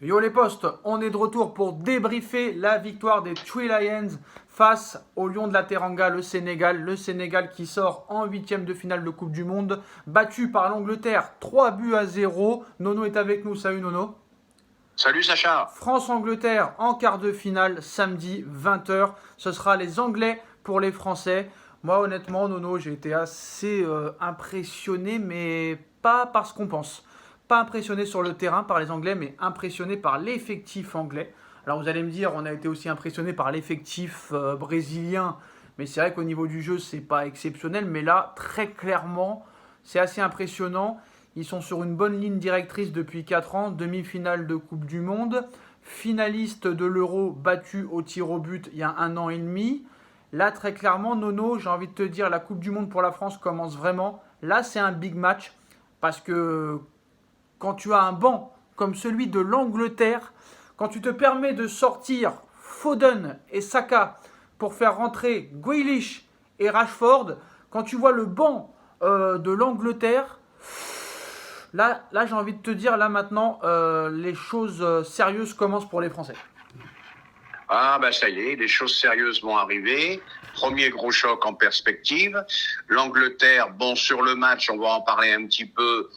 Yo les postes, on est de retour pour débriefer la victoire des Three Lions face au Lion de la Teranga, le Sénégal. Le Sénégal qui sort en huitième de finale de Coupe du Monde, battu par l'Angleterre 3-0. Nono est avec nous, salut Nono. Salut Sacha. France-Angleterre en quart de finale, samedi 20h. Ce sera les Anglais pour les Français. Moi honnêtement Nono, j'ai été assez impressionné, mais pas par ce qu'on pense. Pas impressionné sur le terrain par les Anglais, mais impressionné par l'effectif anglais. Alors vous allez me dire, on a été aussi impressionné par l'effectif brésilien, mais c'est vrai qu'au niveau du jeu, c'est pas exceptionnel. Mais là, très clairement, c'est assez impressionnant. Ils sont sur une bonne ligne directrice depuis 4 ans, demi-finale de Coupe du Monde, finaliste de l'Euro battu au tir au but il y a 1 an et demi. Là, très clairement, Nono, j'ai envie de te dire, la Coupe du Monde pour la France commence vraiment. Là, c'est un big match parce que quand tu as un banc comme celui de l'Angleterre, quand tu te permets de sortir Foden et Saka pour faire rentrer Grealish et Rashford, quand tu vois le banc de l'Angleterre, là j'ai envie de te dire, là maintenant, les choses sérieuses commencent pour les Français. Ah bah ça y est, les choses sérieuses vont arriver. Premier gros choc en perspective. L'Angleterre, bon sur le match, on va en parler un petit peu.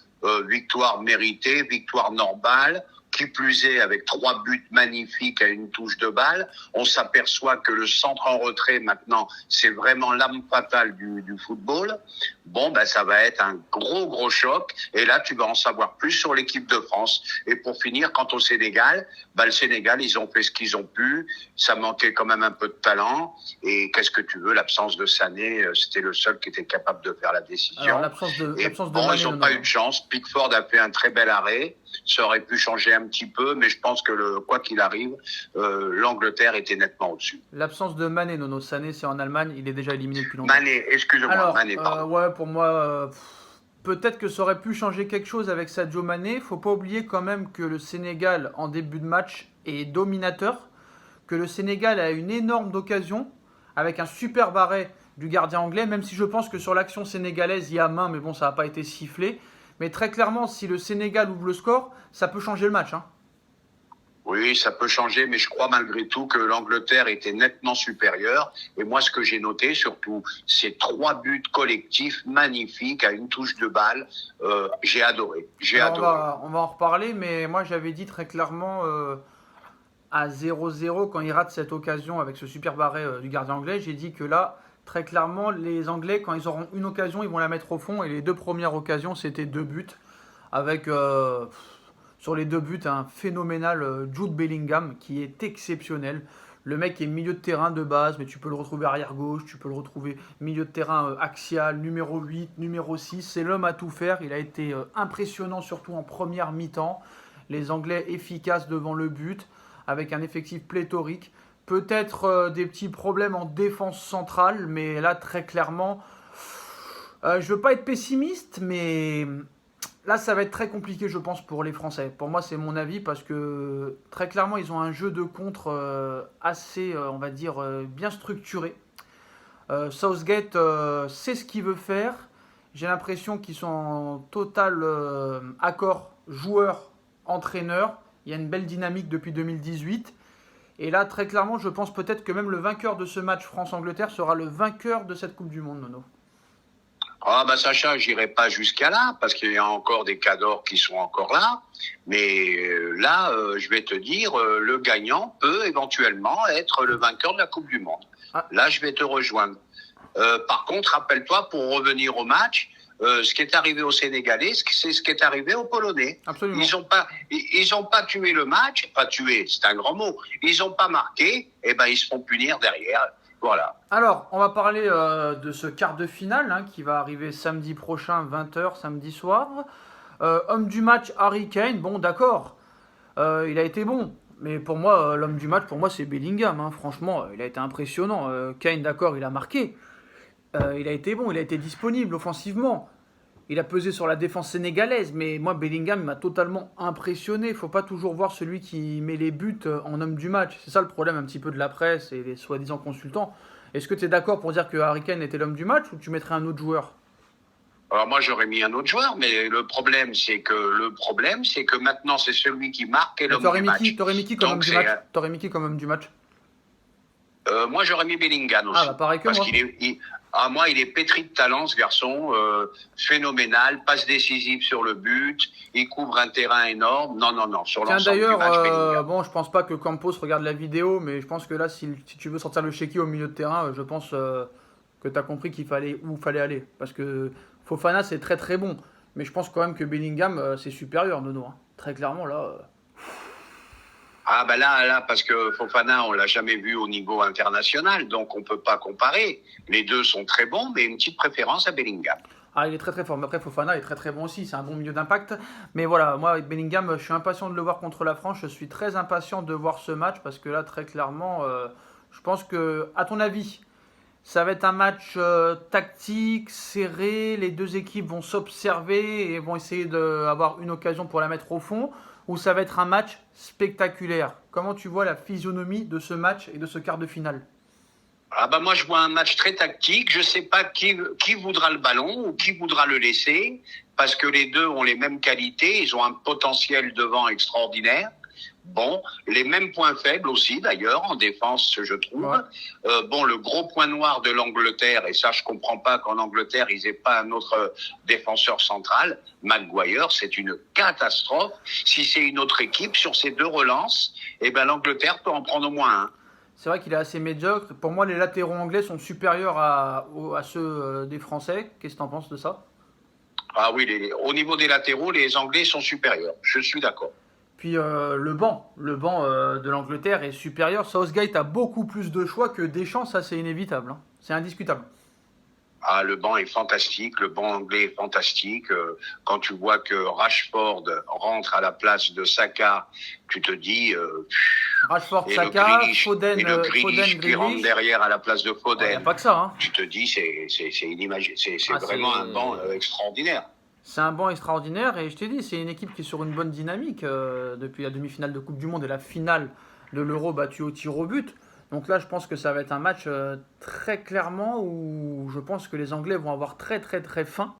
Victoire méritée, victoire normale. Qui plus est, avec 3 buts magnifiques à une touche de balle, on s'aperçoit que le centre en retrait, maintenant, c'est vraiment l'âme fatale du football. Bon, ben, ça va être un gros choc. Et là, tu vas en savoir plus sur l'équipe de France. Et pour finir, quant au Sénégal, ben, le Sénégal, ils ont fait ce qu'ils ont pu. Ça manquait quand même un peu de talent. Et qu'est-ce que tu veux, l'absence de Sané, c'était le seul qui était capable de faire la décision. Alors, l'absence de bon, Mané, ils n'ont pas eu de chance. Pickford a fait un très bel arrêt. Ça aurait pu changer un petit peu, mais je pense que quoi qu'il arrive, l'Angleterre était nettement au-dessus. L'absence de Mané, Nono. Sané, c'est en Allemagne, il est déjà éliminé depuis longtemps. Mané, excuse-moi, Alors, Mané, pardon. ouais, pour moi, peut-être que ça aurait pu changer quelque chose avec Sadio Mané. Faut pas oublier quand même que le Sénégal, en début de match, est dominateur. Que le Sénégal a une énorme occasion avec un super arrêt du gardien anglais, même si je pense que sur l'action sénégalaise, il y a main, mais bon, ça n'a pas été sifflé. Mais très clairement, si le Sénégal ouvre le score, ça peut changer le match. Hein. Oui, ça peut changer, mais je crois malgré tout que l'Angleterre était nettement supérieure. Et moi, ce que j'ai noté surtout, c'est 3 buts collectifs magnifiques à une touche de balle. J'ai adoré. On va en reparler, mais moi j'avais dit très clairement à 0-0 quand il rate cette occasion avec ce super barré du gardien anglais. J'ai dit que là, très clairement, les Anglais, quand ils auront une occasion, ils vont la mettre au fond. Et les 2 premières occasions, c'était 2 buts. Avec sur les 2 buts un phénoménal Jude Bellingham qui est exceptionnel. Le mec est milieu de terrain de base, mais tu peux le retrouver arrière gauche, tu peux le retrouver milieu de terrain axial, numéro 8, numéro 6. C'est l'homme à tout faire. Il a été impressionnant, surtout en première mi-temps. Les Anglais efficaces devant le but, avec un effectif pléthorique. Peut-être des petits problèmes en défense centrale, mais là, très clairement, je ne veux pas être pessimiste, mais là, ça va être très compliqué, je pense, pour les Français. Pour moi, c'est mon avis, parce que très clairement, ils ont un jeu de contre assez, on va dire, bien structuré. Southgate sait ce qu'il veut faire. J'ai l'impression qu'ils sont en total accord joueur-entraîneur. Il y a une belle dynamique depuis 2018. Et là, très clairement, je pense peut-être que même le vainqueur de ce match France-Angleterre sera le vainqueur de cette Coupe du Monde, Nono. Ah bah Sacha, j'irai pas jusqu'à là parce qu'il y a encore des cadors qui sont encore là. Mais là, je vais te dire, le gagnant peut éventuellement être le vainqueur de la Coupe du Monde. Ah. Là, je vais te rejoindre. Par contre, rappelle-toi, pour revenir au match, ce qui est arrivé aux Sénégalais, c'est ce qui est arrivé aux Polonais. Absolument. Ils ont pas tué le match, pas tué, c'est un grand mot. Ils ont pas marqué, et ben ils se font punir derrière. Voilà. Alors, on va parler de ce quart de finale qui va arriver samedi prochain, 20h, samedi soir. Homme du match, Harry Kane. Bon, d'accord, il a été bon. Mais pour moi, l'homme du match, pour moi, c'est Bellingham. Hein. Franchement, il a été impressionnant. Kane, d'accord, il a marqué. Il a été bon, il a été disponible offensivement. Il a pesé sur la défense sénégalaise, mais moi, Bellingham m'a totalement impressionné. Il ne faut pas toujours voir celui qui met les buts en homme du match. C'est ça le problème un petit peu de la presse et les soi-disant consultants. Est-ce que tu es d'accord pour dire que Harry Kane était l'homme du match ou tu mettrais un autre joueur ? Alors moi j'aurais mis un autre joueur, mais le problème c'est que maintenant c'est celui qui marque et Mais l'homme du match. t'aurais mis qui comme homme Donc du c'est match? T'aurais mis qui comme homme du match? moi j'aurais mis Bellingham Ah, bah aussi pareil que parce moi. moi il est pétri de talent ce garçon, phénoménal, passe décisive sur le but, il couvre un terrain énorme. Non non non, sur Tiens, l'ensemble du d'ailleurs, match Bellingham. bon, je pense pas que Campos regarde la vidéo, mais je pense que là, si tu veux sortir le chéquier au milieu de terrain, je pense que tu as compris qu'il fallait où fallait aller. Parce que Fofana, c'est très très bon. Mais je pense quand même que Bellingham, c'est supérieur, Nono, hein. Très clairement, là. Ah bah là, parce que Fofana, on l'a jamais vu au niveau international, donc on peut pas comparer. Les deux sont très bons, mais une petite préférence à Bellingham. Ah, il est très très fort. Mais après, Fofana est très très bon aussi. C'est un bon milieu d'impact. Mais voilà, moi, avec Bellingham, je suis impatient de le voir contre la France. Je suis très impatient de voir ce match parce que là, très clairement, je pense que, à ton avis, ça va être un match tactique, serré. Les deux équipes vont s'observer et vont essayer d'avoir une occasion pour la mettre au fond. Ou ça va être un match spectaculaire. Comment tu vois la physionomie de ce match et de ce quart de finale? Ah bah moi je vois un match très tactique. Je sais pas qui voudra le ballon ou qui voudra le laisser, parce que les deux ont les mêmes qualités. Ils ont un potentiel devant extraordinaire. Bon, les mêmes points faibles aussi d'ailleurs en défense, je trouve. Ouais. Bon, le gros point noir de l'Angleterre, et ça je comprends pas qu'en Angleterre ils aient pas un autre défenseur central, Maguire, c'est une catastrophe. Si c'est une autre équipe sur ces deux relances, eh ben l'Angleterre peut en prendre au moins un. C'est vrai qu'il est assez médiocre. Pour moi, les latéraux anglais sont supérieurs à ceux des Français. Qu'est-ce que tu en penses de ça? Ah oui, au niveau des latéraux, les Anglais sont supérieurs. Je suis d'accord. Puis le banc de l'Angleterre est supérieur. Southgate a beaucoup plus de choix que Deschamps, ça c'est inévitable, hein. C'est indiscutable. Ah, le banc est fantastique, le banc anglais est fantastique. Quand tu vois que Rashford rentre à la place de Saka, tu te dis Rashford, et le Saka, Grealish Foden, et le Grealish Foden, qui rentre Grealish. derrière à la place de Il n'y a Foden. pas que ça, hein. Tu te dis c'est inimaginable, c'est Ah, vraiment un banc c'est extraordinaire. c'est un banc extraordinaire et je t'ai dit, c'est une équipe qui est sur une bonne dynamique depuis la demi-finale de Coupe du Monde et la finale de l'Euro battue au tir au but. Donc là, je pense que ça va être un match très clairement où je pense que les Anglais vont avoir très très très faim